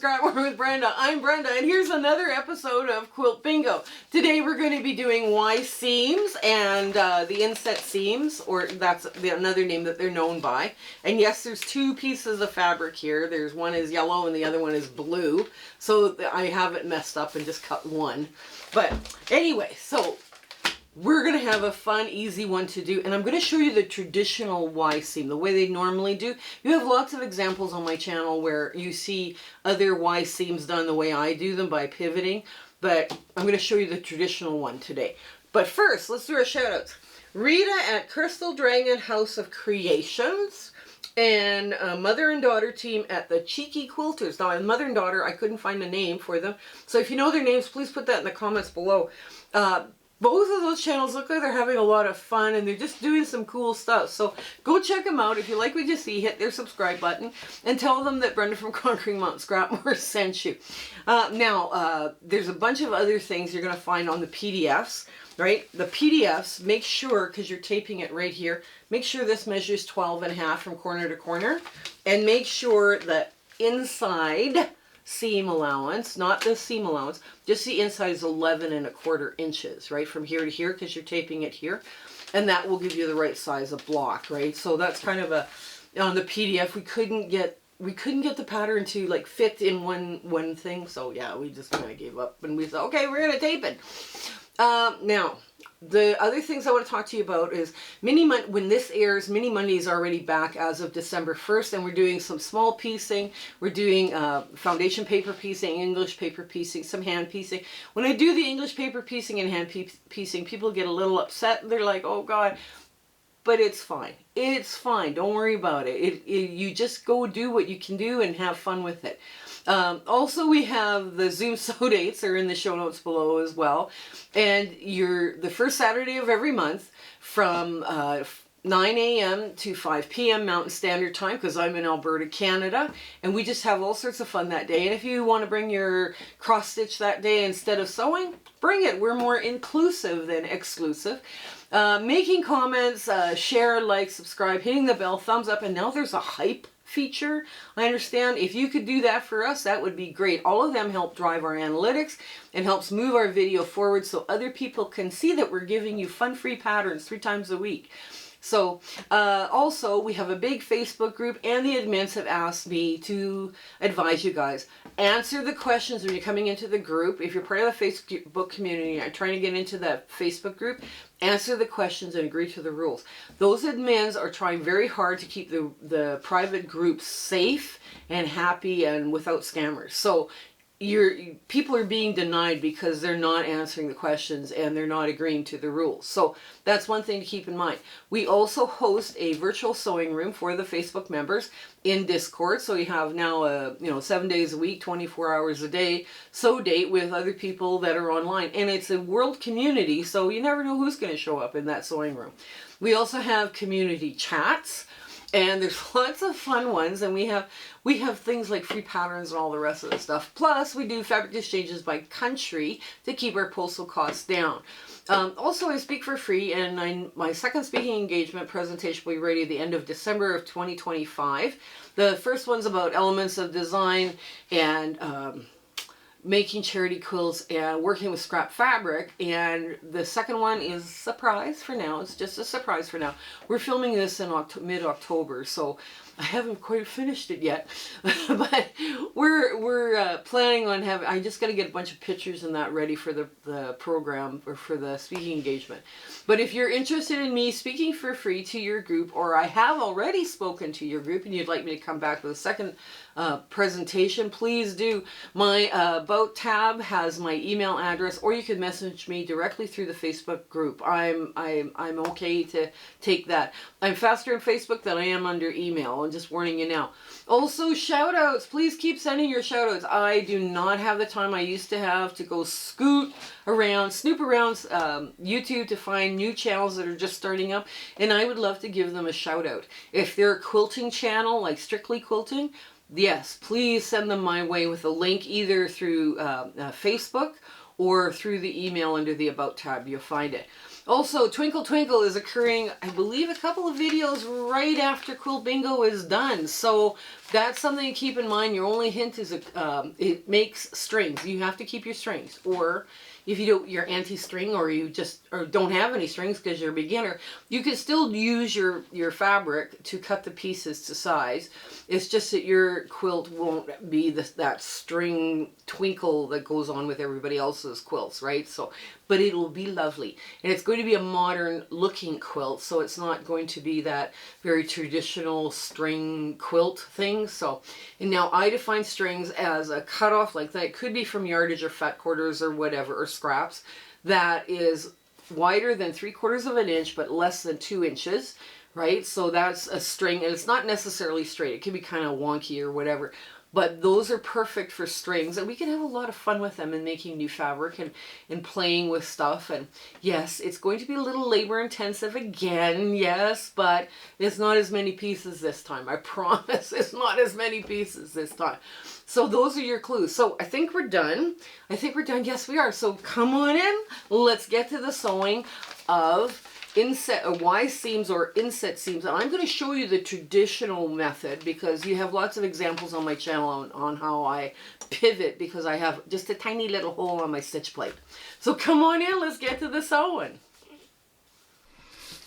Scrap More with Brenda. I'm Brenda, and here's another episode of Quilt Bingo. Today we're going to be doing Y seams and the inset seams, or that's another name that they're known by. And yes, there's two pieces of fabric here. There's one is yellow and the other one is blue. So I have it messed up and just cut one. But anyway, so we're going to have a fun, easy one to do, and I'm going to show you the traditional Y seam, the way they normally do. You have lots of examples on my channel where you see other Y seams done the way I do them by pivoting, but I'm going to show you the traditional one today. But first, let's do our shout-outs. Rita at Crystal Dragon House of Creations, and mother and daughter team at the Cheeky Quilters. Now, mother and daughter, I couldn't find a name for them, so if you know their names, please put that in the comments below. Both of those channels look like they're having a lot of fun and they're just doing some cool stuff. So go check them out. If you like what you see, hit their subscribe button and tell them that Brenda from Conquering Mount Scrapmore sent you. There's a bunch of other things you're going to find on the PDFs, right? The PDFs, make sure, because you're taping it right here, make sure this measures 12.5 from corner to corner, and make sure that inside seam allowance, not the seam allowance, just the inside is 11.25 inches, right, from here to here, because you're taping it here, and that will give you the right size of block, right? So that's kind of a, on the PDF we couldn't get the pattern to like fit in one thing, so yeah, we just kind of gave up and we said, okay, we're gonna tape it. Now, the other things I want to talk to you about is when this airs, Mini Monday is already back as of December 1st, and we're doing some small piecing. We're doing foundation paper piecing, English paper piecing, some hand piecing. When I do the English paper piecing and hand piecing, people get a little upset. They're like, oh God, but it's fine. It's fine. Don't worry about it. You just go do what you can do and have fun with it. Also, we have the Zoom sew dates are in the show notes below as well. And the first Saturday of every month from 9 a.m. to 5 p.m. Mountain Standard Time, because I'm in Alberta, Canada. And we just have all sorts of fun that day. And if you want to bring your cross stitch that day instead of sewing, bring it. We're more inclusive than exclusive. Making comments, share, like, subscribe, hitting the bell, thumbs up, and now there's a hype feature. I understand if you could do that for us, that would be great. All of them help drive our analytics and helps move our video forward so other people can see that we're giving you fun free patterns 3 times a week. So also we have a big Facebook group, and the admins have asked me to advise you guys. Answer the questions when you're coming into the group. If you're part of the Facebook community and trying to get into the Facebook group, answer the questions and agree to the rules. Those admins are trying very hard to keep the private group safe and happy and without scammers. So people are being denied because they're not answering the questions and they're not agreeing to the rules. So that's one thing to keep in mind. We also host a virtual sewing room for the Facebook members in Discord. So you have now 7 days a week, 24 hours a day sew date with other people that are online. And it's a world community, so you never know who's going to show up in that sewing room. We also have community chats. And there's lots of fun ones, and we have things like free patterns and all the rest of the stuff. Plus, we do fabric exchanges by country to keep our postal costs down. Also, I speak for free, and my second speaking engagement presentation will be ready at the end of December of 2025. The first one's about elements of design and making charity quilts and working with scrap fabric, and the second one is a surprise for now. It's just a surprise for now. We're filming this in mid-October, so I haven't quite finished it yet, but we're planning on having, I just got to get a bunch of pictures and that ready for the program, or for the speaking engagement. But if you're interested in me speaking for free to your group, or I have already spoken to your group and you'd like me to come back with a second presentation, please do. My About tab has my email address, or you can message me directly through the Facebook group. I'm okay to take that. I'm faster in Facebook than I am under email. I'm just warning you now. Also, shout outs. Please keep sending your shout outs. I do not have the time I used to have to go snoop around YouTube to find new channels that are just starting up, and I would love to give them a shout out. If they're a quilting channel, like Strictly Quilting, yes, please send them my way with a link either through Facebook or through the email under the About tab. You'll find it. Also, Twinkle Twinkle is occurring, I believe, a couple of videos right after Quilt Bingo is done. So that's something to keep in mind. Your only hint is it makes strings. You have to keep your strings. Or if you don't, you're anti-string, or you just don't have any strings because you're a beginner, you can still use your fabric to cut the pieces to size. It's just that your quilt won't be that string twinkle that goes on with everybody else's quilts, right? So, but it'll be lovely. And it's going to be a modern looking quilt, so it's not going to be that very traditional string quilt thing. So, and now I define strings as a cutoff like that. It could be from yardage or fat quarters or whatever, or scraps, that is wider than 3/4 of an inch but less than 2 inches, right? So that's a string, and it's not necessarily straight. It can be kind of wonky or whatever, but those are perfect for strings, and we can have a lot of fun with them and making new fabric and playing with stuff. And yes, it's going to be a little labor intensive again, yes, but it's not as many pieces this time. I promise it's not as many pieces this time. So those are your clues. So I think we're done. I think we're done. Yes, we are. So come on in. Let's get to the sewing of inset or Y seams or inset seams. And I'm going to show you the traditional method because you have lots of examples on my channel on how I pivot, because I have just a tiny little hole on my stitch plate. So come on in. Let's get to the sewing.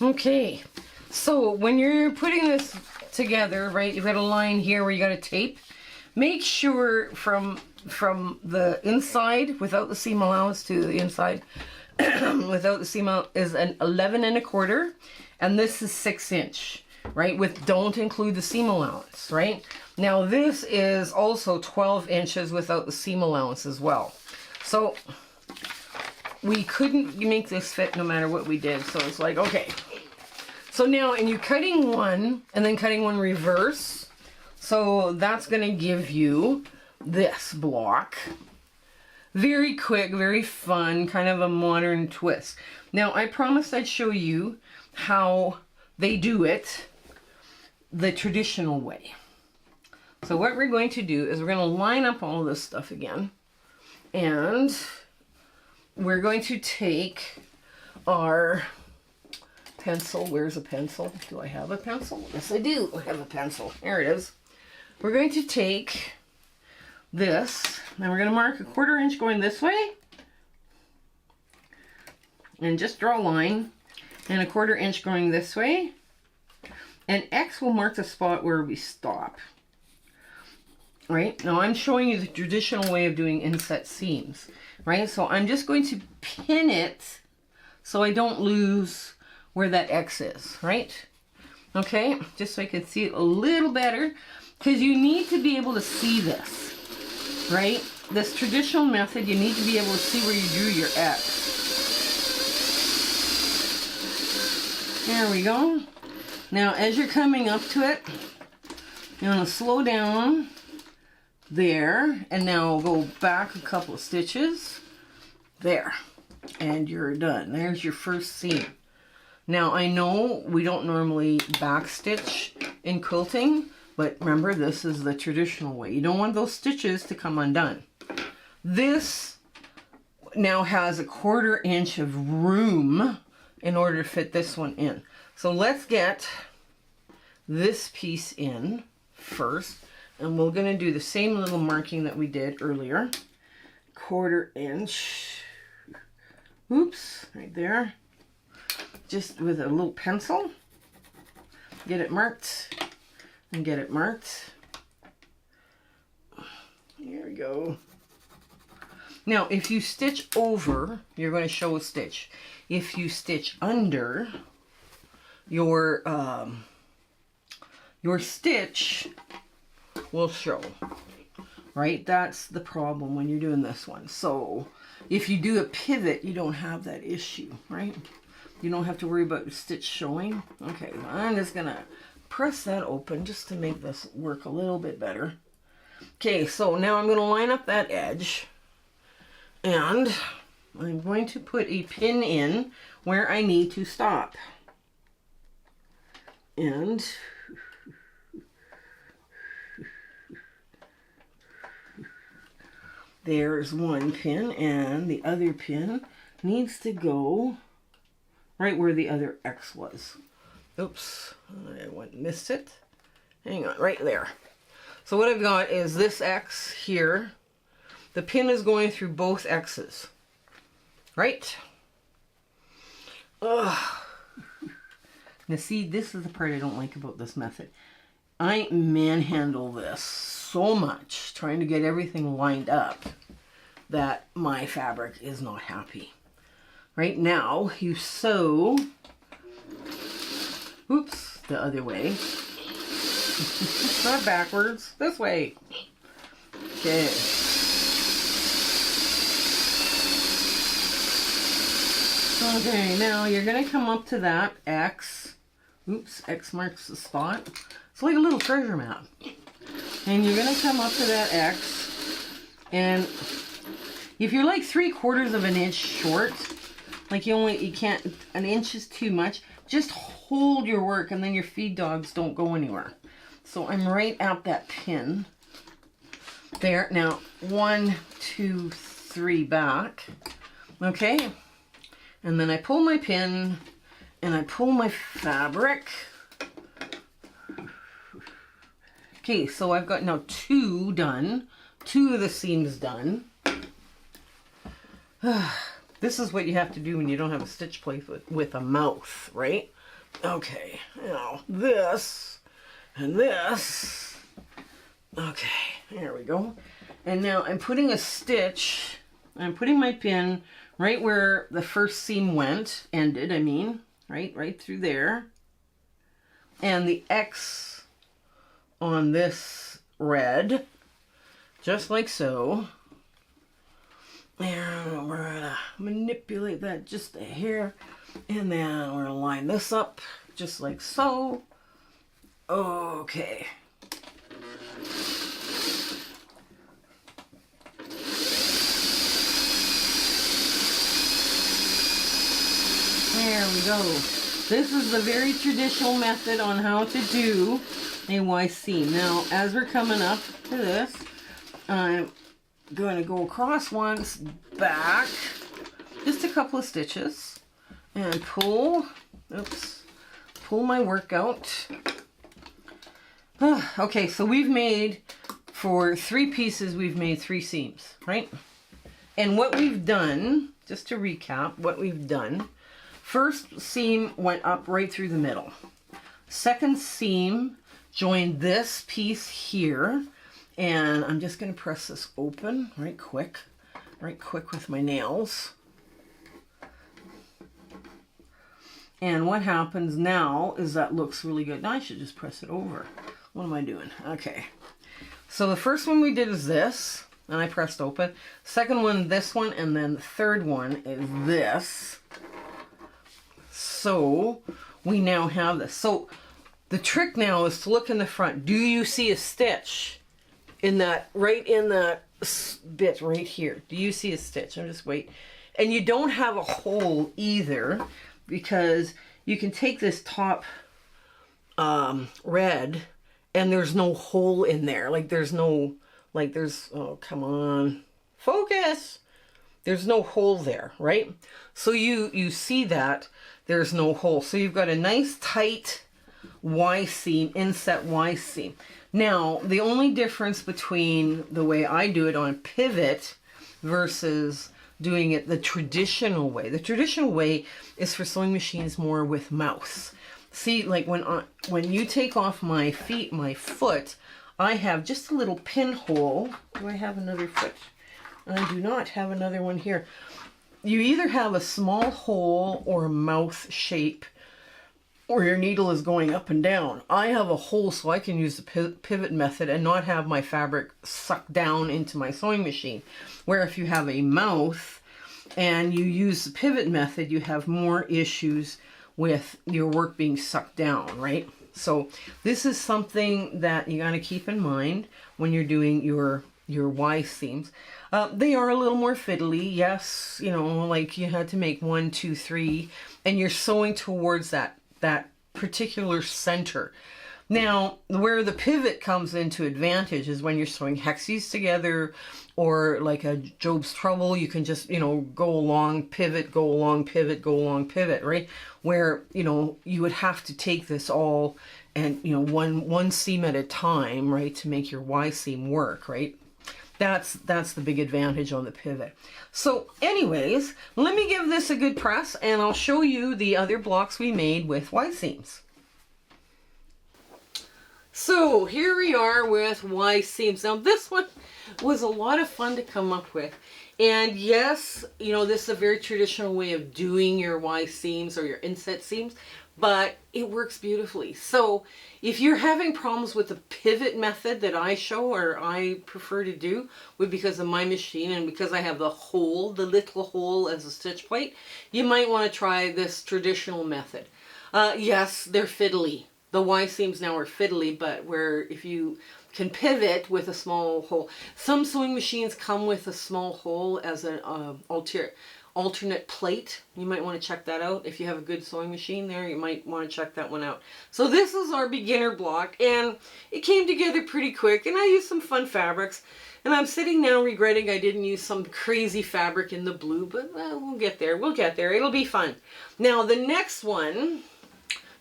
Okay. So when you're putting this together, right, you've got a line here where you got a tape. Make sure from the inside, without the seam allowance, to the inside without the seam allowance, is an 11 1/4, and this is 6 inch, right? Don't include the seam allowance, right? Now this is also 12 inches without the seam allowance as well. So we couldn't make this fit no matter what we did. So it's like, okay. So now, and you're cutting one and then cutting one reverse. So that's going to give you this block. Very quick, very fun, kind of a modern twist. Now, I promised I'd show you how they do it the traditional way. So what we're going to do is we're going to line up all this stuff again. And we're going to take our pencil. Where's a pencil? Do I have a pencil? Yes, I do. I have a pencil. Here it is. We're going to take this, and we're going to mark a 1/4 inch going this way, and just draw a line, and a 1/4 inch going this way, and X will mark the spot where we stop. Right? Now I'm showing you the traditional way of doing inset seams, right? So I'm just going to pin it so I don't lose where that X is, right? Okay, just so I can see it a little better. Because you need to be able to see this, right? This traditional method, you need to be able to see where you drew your X. There we go. Now, as you're coming up to it, you want to slow down there, and now go back a couple of stitches. There. And you're done. There's your first seam. Now, I know we don't normally backstitch in quilting, but remember, this is the traditional way. You don't want those stitches to come undone. This now has a 1/4 inch of room in order to fit this one in. So let's get this piece in first. And we're going to do the same little marking that we did earlier. 1/4 inch. Oops, right there. Just with a little pencil. Get it marked. And get it marked. Here we go. Now, if you stitch over, you're going to show a stitch. If you stitch under, your stitch will show. Right? That's the problem when you're doing this one. So, if you do a pivot, you don't have that issue, right? You don't have to worry about the stitch showing. Okay, I'm just going to press that open just to make this work a little bit better. Okay, so now I'm going to line up that edge, and I'm going to put a pin in where I need to stop. And There's one pin, and the other pin needs to go right where the other X was. Oops, I missed it. Hang on, right there. So what I've got is this X here. The pin is going through both X's, right? Ugh. Now see, this is the part I don't like about this method. I manhandle this so much, trying to get everything lined up, that my fabric is not happy. Right now, you sew, oops, the other way. Not backwards, this way. Okay. Okay, now you're going to come up to that X. Oops, X marks the spot. It's like a little treasure map. And you're going to come up to that X. And if you're like 3/4 of an inch short, like you can't, an inch is too much, just hold your work and then your feed dogs don't go anywhere. So I'm right at that pin. There, now 1, 2, 3 back. Okay. And then I pull my pin and I pull my fabric. Okay, so I've got now 2 done. 2 of the seams done. This is what you have to do when you don't have a stitch plate with a mouth, right? Okay, now this and this. Okay, there we go. And now I'm putting a stitch, I'm putting my pin right where the first seam ended, I mean, right through there. And the X on this red, just like so. And we're gonna manipulate that just a hair. And then we're gonna line this up just like so. Okay. There we go. This is the very traditional method on how to do a Y seam. Now, as we're coming up to this, I'm going to go across once, back, just a couple of stitches, and pull, oops, pull my work out. Okay, so we've made, for 3 pieces, we've made 3 seams, right? And what we've done, just to recap, what we've done, first seam went up right through the middle. Second seam joined this piece here, and I'm just going to press this open right quick with my nails. And what happens now is that looks really good. Now I should just press it over. What am I doing? Okay. So the first one we did is this, and I pressed open. Second one, this one, and then the third one is this. So we now have this. So the trick now is to look in the front. Do you see a stitch in that, right in that bit right here? Do you see a stitch? I'm just wait. And you don't have a hole either, because you can take this top red and there's no hole in there. Like there's no, like there's, oh, come on, focus. There's no hole there, right? So you see that there's no hole. So you've got a nice tight Y seam, inset Y seam. Now, the only difference between the way I do it on pivot versus doing it the traditional way. The traditional way is for sewing machines more with mouths. See, like when you take off my foot, I have just a little pinhole. Do I have another foot? I do not have another one here. You either have a small hole or a mouth shape, or your needle is going up and down. I have a hole so I can use the pivot method and not have my fabric suck down into my sewing machine. Where if you have a mouth and you use the pivot method, you have more issues with your work being sucked down, right? So this is something that you got to keep in mind when you're doing your Y seams. They are a little more fiddly, yes, you know, like you had to make 1, 2, 3, and you're sewing towards that particular center. Now, where the pivot comes into advantage is when you're sewing hexes together, or like a Job's Trouble, you can just, go along, pivot, go along, pivot, go along, pivot, right? Where, you would have to take this all and, one seam at a time, right, to make your Y seam work, right? That's the big advantage on the pivot. So anyways, let me give this a good press and I'll show you the other blocks we made with Y seams. So here we are with Y seams. Now this one was a lot of fun to come up with. And yes, this is a very traditional way of doing your Y seams or your inset seams, but it works beautifully. So if you're having problems with the pivot method that I show or I prefer to do, because of my machine and because I have the little hole as a stitch plate, you might want to try this traditional method. Yes, they're fiddly. The Y seams now are fiddly, but if you can pivot with a small hole. Some sewing machines come with a small hole as an alternate plate. You might want to check that out. If you have a good sewing machine there, you might want to check that one out. So this is our beginner block, and it came together pretty quick, and I used some fun fabrics. And I'm sitting now regretting I didn't use some crazy fabric in the blue, but we'll get there. We'll get there. It'll be fun. Now, the next one,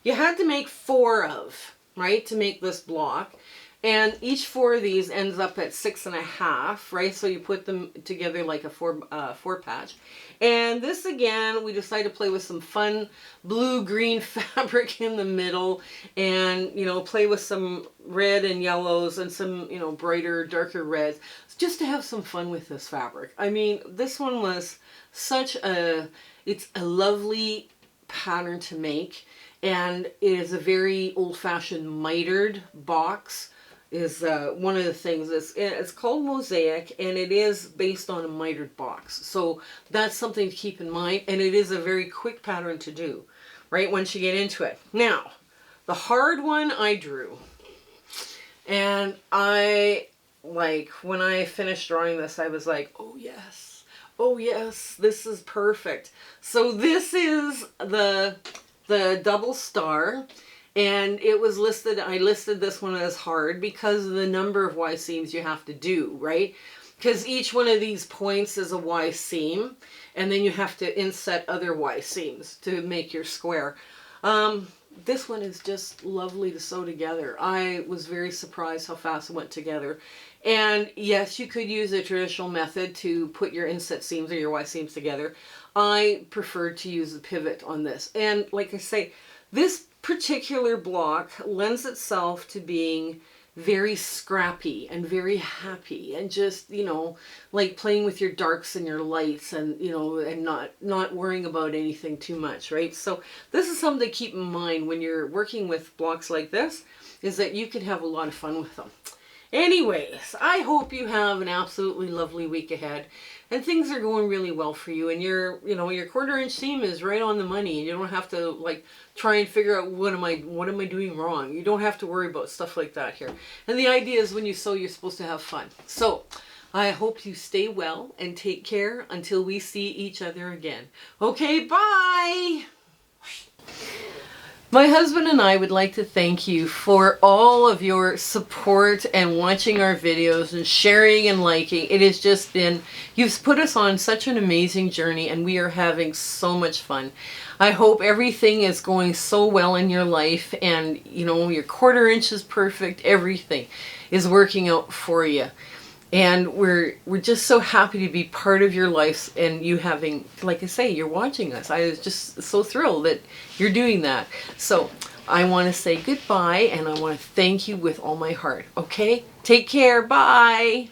you had to make 4 of, right, to make this block. And each 4 of these ends up at 6.5, right? So you put them together like a 4 patch. And this again, we decided to play with some fun blue-green fabric in the middle, and play with some red and yellows and some brighter, darker reds, just to have some fun with this fabric. I mean, this one was it's a lovely pattern to make, and it is a very old-fashioned mitered box. Is one of the things. It's called Mosaic, and it is based on a mitered box. So that's something to keep in mind, and it is a very quick pattern to do, right, once you get into it. Now, the hard one I drew, and when I finished drawing this, I was like, oh yes, this is perfect. So this is the double star. And it was listed, I listed this one as hard because of the number of Y seams you have to do, right? Because each one of these points is a Y seam, and then you have to inset other Y seams to make your square. This one is just lovely to sew together. I was very surprised how fast it went together. And yes, you could use a traditional method to put your inset seams or your Y seams together. I preferred to use the pivot on this. And like I say, this particular block lends itself to being very scrappy and very happy, and just like playing with your darks and your lights, and and not worrying about anything too much, right? So this is something to keep in mind when you're working with blocks like this, is that you can have a lot of fun with them. Anyways, I hope you have an absolutely lovely week ahead, and things are going really well for you, and your 1/4 inch seam is right on the money, and you don't have to try and figure out what am I doing wrong. You don't have to worry about stuff like that here. And the idea is when you sew, you're supposed to have fun. So I hope you stay well and take care until we see each other again. Okay, bye! My husband and I would like to thank you for all of your support and watching our videos and sharing and liking. It has just been, you've put us on such an amazing journey, and we are having so much fun. I hope everything is going so well in your life, and your 1/4 inch is perfect. Everything is working out for you. And we're just so happy to be part of your life, and you having, like I say, you're watching us. I was just so thrilled that you're doing that. So I want to say goodbye, and I want to thank you with all my heart. Okay? Take care. Bye.